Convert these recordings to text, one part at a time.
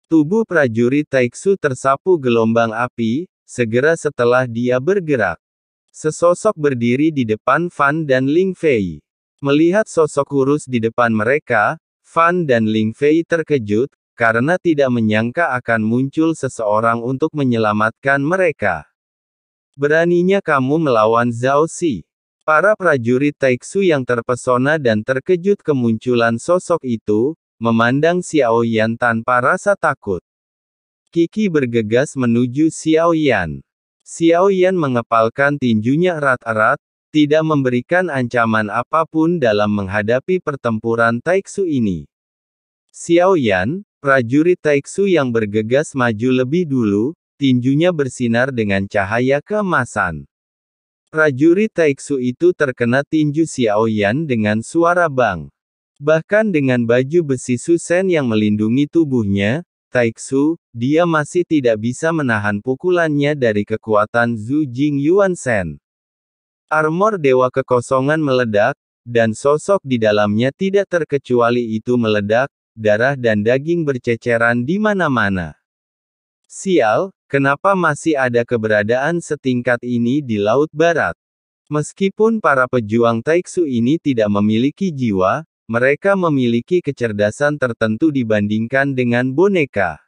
Tubuh prajurit Taiksu tersapu gelombang api, segera setelah dia bergerak. Sesosok berdiri di depan Fan dan Ling Fei. Melihat sosok kurus di depan mereka, Fan dan Ling Fei terkejut, karena tidak menyangka akan muncul seseorang untuk menyelamatkan mereka. Beraninya kamu melawan Zhao Xi. Para prajurit Taiksu yang terpesona dan terkejut kemunculan sosok itu, memandang Xiao Yan tanpa rasa takut. Qi bergegas menuju Xiao Yan. Xiao Yan mengepalkan tinjunya erat-erat, tidak memberikan ancaman apapun dalam menghadapi pertempuran Taiksu ini. Xiao Yan, prajurit Taiksu yang bergegas maju lebih dulu, tinjunya bersinar dengan cahaya keemasan. Prajurit Taiksu itu terkena tinju Xiao Yan dengan suara bang. Bahkan dengan baju besi Susen yang melindungi tubuhnya, Taiksu, dia masih tidak bisa menahan pukulannya dari kekuatan Zhu Jing Yuan Shen. Armor Dewa Kekosongan meledak, dan sosok di dalamnya tidak terkecuali itu meledak, darah dan daging berceceran di mana-mana. Sial, kenapa masih ada keberadaan setingkat ini di Laut Barat? Meskipun para pejuang Taiksu ini tidak memiliki jiwa, mereka memiliki kecerdasan tertentu dibandingkan dengan boneka.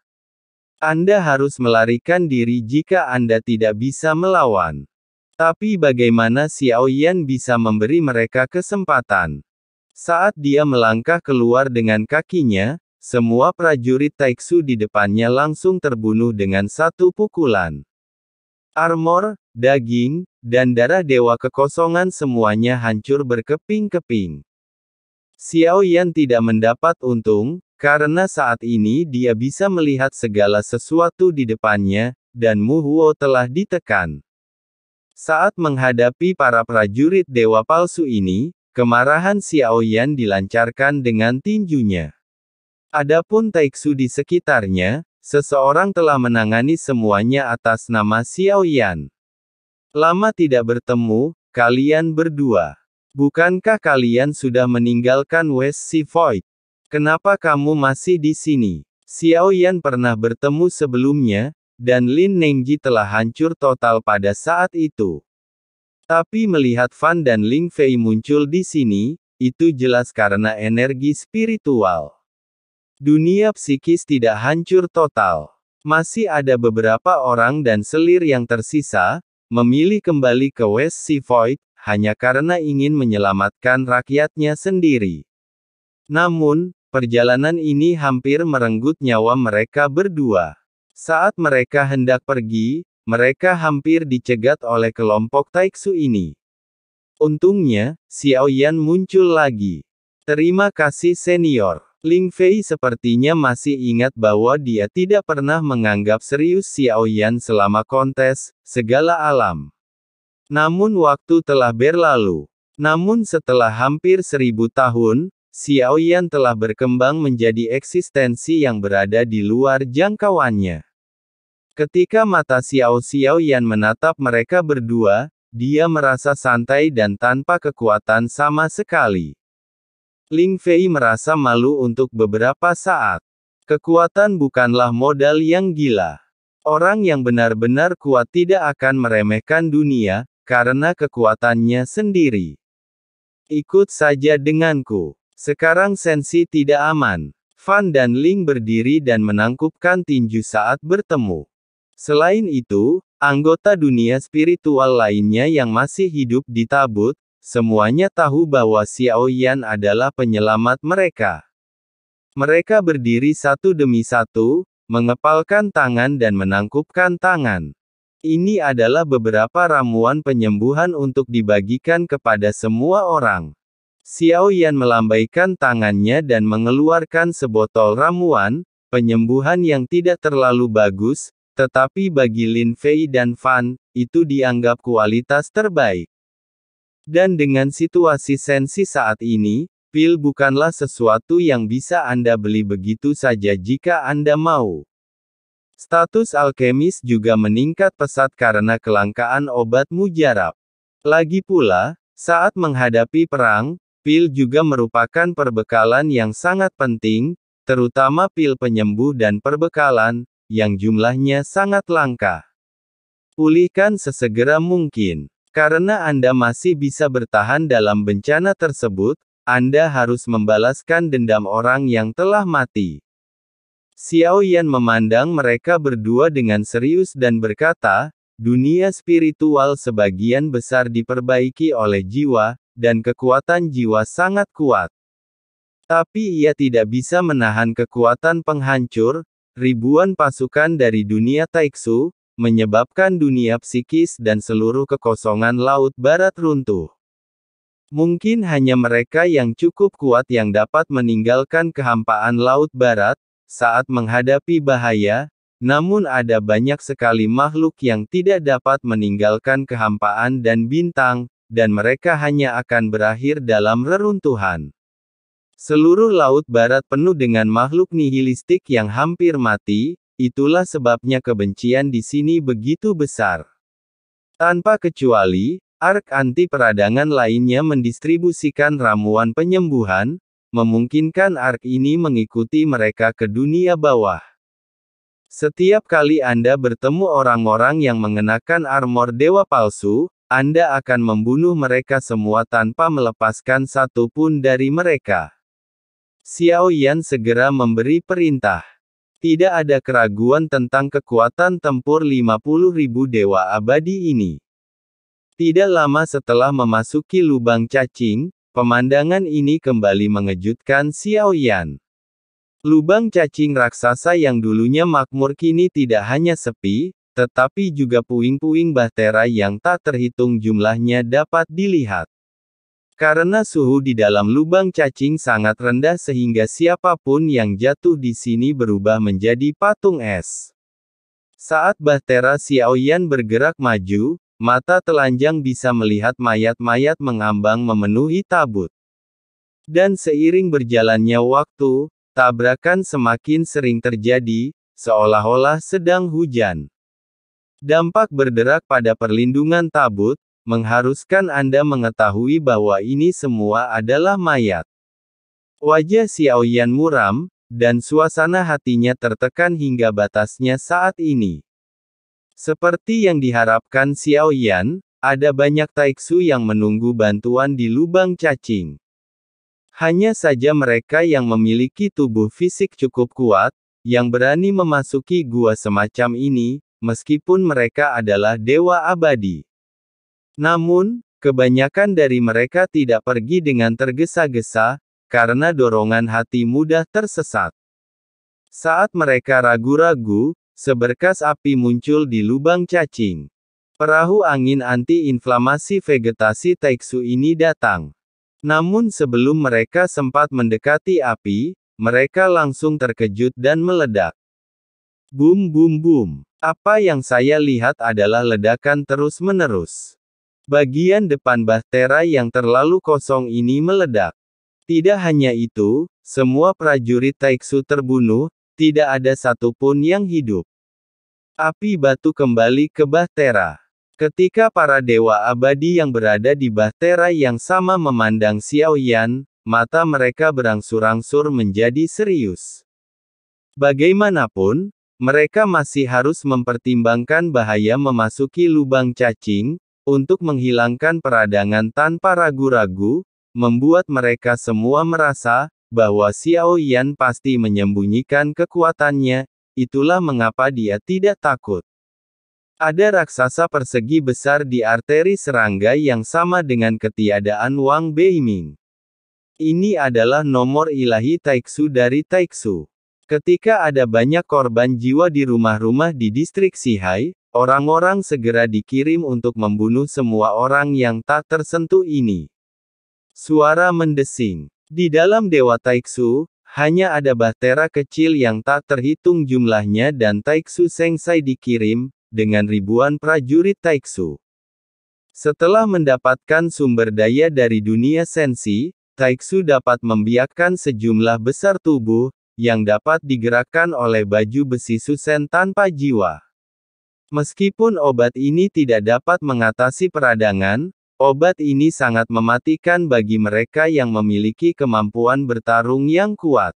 Anda harus melarikan diri jika Anda tidak bisa melawan. Tapi bagaimana Xiao Yan bisa memberi mereka kesempatan? Saat dia melangkah keluar dengan kakinya, semua prajurit Taiksu di depannya langsung terbunuh dengan satu pukulan. Armor, daging, dan darah Dewa Kekosongan semuanya hancur berkeping-keping. Xiao Yan tidak mendapat untung, karena saat ini dia bisa melihat segala sesuatu di depannya, dan Mu Huo telah ditekan. Saat menghadapi para prajurit dewa palsu ini, kemarahan Xiao Yan dilancarkan dengan tinjunya. Adapun Taiksu di sekitarnya, seseorang telah menangani semuanya atas nama Xiao Yan. Lama tidak bertemu, kalian berdua. Bukankah kalian sudah meninggalkan West Sea Void? Kenapa kamu masih di sini? Xiao Yan pernah bertemu sebelumnya, dan Lin Nengji telah hancur total pada saat itu. Tapi melihat Fan dan Ling Fei muncul di sini, itu jelas karena energi spiritual. Dunia psikis tidak hancur total. Masih ada beberapa orang dan selir yang tersisa, memilih kembali ke West Sea Void, hanya karena ingin menyelamatkan rakyatnya sendiri. Namun, perjalanan ini hampir merenggut nyawa mereka berdua. Saat mereka hendak pergi, mereka hampir dicegat oleh kelompok Taiksu ini. Untungnya, Xiao Yan muncul lagi. Terima kasih senior. Ling Fei sepertinya masih ingat bahwa dia tidak pernah menganggap serius Xiao Yan selama kontes segala alam. Namun waktu telah berlalu. Namun setelah hampir 1000 tahun, Xiao Yan telah berkembang menjadi eksistensi yang berada di luar jangkauannya. Ketika mata Xiao Yan menatap mereka berdua, dia merasa santai dan tanpa kekuatan sama sekali. Ling Fei merasa malu untuk beberapa saat. Kekuatan bukanlah modal yang gila. Orang yang benar-benar kuat tidak akan meremehkan dunia, karena kekuatannya sendiri. Ikut saja denganku. Sekarang Sensi tidak aman. Fan dan Ling berdiri dan menangkupkan tinju saat bertemu. Selain itu, anggota dunia spiritual lainnya yang masih hidup di tabut, semuanya tahu bahwa Xiao Yan adalah penyelamat mereka. Mereka berdiri satu demi satu, mengepalkan tangan dan menangkupkan tangan. Ini adalah beberapa ramuan penyembuhan untuk dibagikan kepada semua orang. Xiao Yan melambaikan tangannya dan mengeluarkan sebotol ramuan, penyembuhan yang tidak terlalu bagus, tetapi bagi Lin Fei dan Fan, itu dianggap kualitas terbaik. Dan dengan situasi Sensi saat ini, pil bukanlah sesuatu yang bisa Anda beli begitu saja jika Anda mau. Status alkemis juga meningkat pesat karena kelangkaan obat mujarab. Lagi pula, saat menghadapi perang, pil juga merupakan perbekalan yang sangat penting, terutama pil penyembuh dan perbekalan, yang jumlahnya sangat langka. Pulihkan sesegera mungkin. Karena Anda masih bisa bertahan dalam bencana tersebut, Anda harus membalaskan dendam orang yang telah mati. Xiao Yan memandang mereka berdua dengan serius dan berkata, dunia spiritual sebagian besar diperbaiki oleh jiwa, dan kekuatan jiwa sangat kuat. Tapi ia tidak bisa menahan kekuatan penghancur, ribuan pasukan dari dunia Taiksu, menyebabkan dunia psikis dan seluruh kekosongan Laut Barat runtuh. Mungkin hanya mereka yang cukup kuat yang dapat meninggalkan kehampaan Laut Barat, saat menghadapi bahaya, namun ada banyak sekali makhluk yang tidak dapat meninggalkan kehampaan dan bintang, dan mereka hanya akan berakhir dalam reruntuhan. Seluruh Laut Barat penuh dengan makhluk nihilistik yang hampir mati, itulah sebabnya kebencian di sini begitu besar. Tanpa kecuali, ark anti peradangan lainnya mendistribusikan ramuan penyembuhan, memungkinkan ark ini mengikuti mereka ke dunia bawah. Setiap kali Anda bertemu orang-orang yang mengenakan armor dewa palsu, Anda akan membunuh mereka semua tanpa melepaskan satu pun dari mereka. Xiao Yan segera memberi perintah. Tidak ada keraguan tentang kekuatan tempur 50.000 dewa abadi ini. Tidak lama setelah memasuki lubang cacing, pemandangan ini kembali mengejutkan Xiao Yan. Lubang cacing raksasa yang dulunya makmur kini tidak hanya sepi, tetapi juga puing-puing bahtera yang tak terhitung jumlahnya dapat dilihat. Karena suhu di dalam lubang cacing sangat rendah sehingga siapapun yang jatuh di sini berubah menjadi patung es. Saat bahtera Xiao Yan bergerak maju, mata telanjang bisa melihat mayat-mayat mengambang memenuhi tabut. Dan seiring berjalannya waktu, tabrakan semakin sering terjadi, seolah-olah sedang hujan. Dampak berderak pada perlindungan tabut, mengharuskan Anda mengetahui bahwa ini semua adalah mayat. Wajah Xiao Yan muram, dan suasana hatinya tertekan hingga batasnya saat ini. Seperti yang diharapkan Xiao Yan, ada banyak Taiksu yang menunggu bantuan di lubang cacing. Hanya saja mereka yang memiliki tubuh fisik cukup kuat, yang berani memasuki gua semacam ini, meskipun mereka adalah dewa abadi. Namun, kebanyakan dari mereka tidak pergi dengan tergesa-gesa, karena dorongan hati mudah tersesat. Saat mereka ragu-ragu, seberkas api muncul di lubang cacing. Perahu angin anti-inflamasi vegetasi Taiksu ini datang. Namun sebelum mereka sempat mendekati api, mereka langsung terkejut dan meledak. Bum bum bum. Apa yang saya lihat adalah ledakan terus-menerus. Bagian depan bahtera yang terlalu kosong ini meledak. Tidak hanya itu, semua prajurit Taiksu terbunuh, tidak ada satupun yang hidup. Api batu kembali ke bahtera. Ketika para dewa abadi yang berada di bahtera yang sama memandang Xiao Yan, mata mereka berangsur-angsur menjadi serius. Bagaimanapun, mereka masih harus mempertimbangkan bahaya memasuki lubang cacing, untuk menghilangkan peradangan tanpa ragu-ragu, membuat mereka semua merasa, bahwa Xiao Yan pasti menyembunyikan kekuatannya, itulah mengapa dia tidak takut. Ada raksasa persegi besar di arteri serangga yang sama dengan ketiadaan Wang Beiming. Ini adalah nomor ilahi Taiksu dari Taiksu. Ketika ada banyak korban jiwa di rumah-rumah di distrik Xihai, orang-orang segera dikirim untuk membunuh semua orang yang tak tersentuh ini. Suara mendesing. Di dalam Dewa Taiksu, hanya ada bahtera kecil yang tak terhitung jumlahnya dan Taiksu Sengsai dikirim, dengan ribuan prajurit Taiksu. Setelah mendapatkan sumber daya dari dunia sensi, Taiksu dapat membiakkan sejumlah besar tubuh, yang dapat digerakkan oleh baju besi susen tanpa jiwa. Meskipun obat ini tidak dapat mengatasi peradangan, obat ini sangat mematikan bagi mereka yang memiliki kemampuan bertarung yang kuat.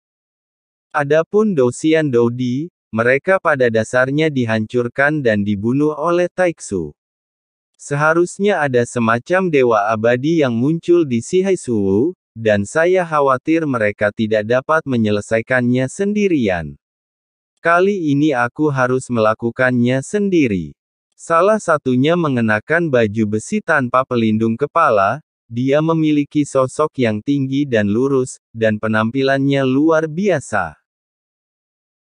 Adapun Douxian Doudi, mereka pada dasarnya dihancurkan dan dibunuh oleh Taixu. Seharusnya ada semacam dewa abadi yang muncul di Shihaisuwu, dan saya khawatir mereka tidak dapat menyelesaikannya sendirian. Kali ini aku harus melakukannya sendiri. Salah satunya mengenakan baju besi tanpa pelindung kepala. Dia memiliki sosok yang tinggi dan lurus, dan penampilannya luar biasa.